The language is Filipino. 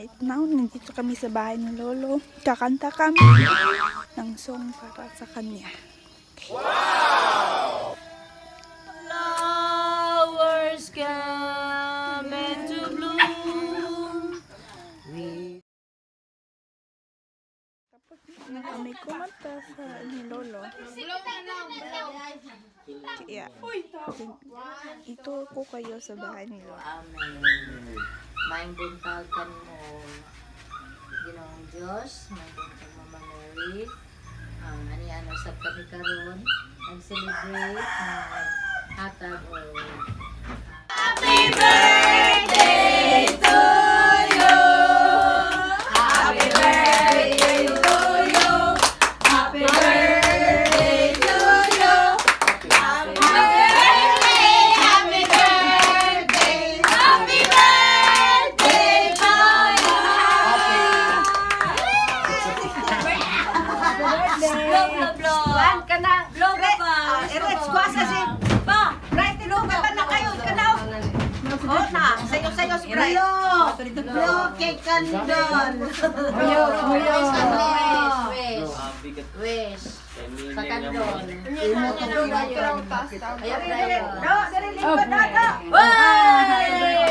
right now, nandito kami sa bahay ni Lolo. Kakanta kami ng song para sa kanya. Wow! Flowers come into bloom. Tapos na kami kumanta sa ni Lolo. Kaya, ito ko kayo sa bahay ni Lolo. Amen. Maing buntagan mo, Ginoong Diyos, maing buntag Mama Mary. Ano sa kami karon, nag-celebrate, nag-hatag o Happy birthday to you! Happy birthday to you! Happy birthday to you! Happy birthday! Happy birthday! Happy birthday to you! Blow, blow, blow! Wan ka na! Blow ka pa! Erets, kuwasa si... Pa! Bright, tinugan ka na kayo! Kanaw! O na! Sayo-sayo si Bright! Blow kay Kandol! Wish! Sa Kandol! Ayaw, dali! No! Dali, lipat na! Way!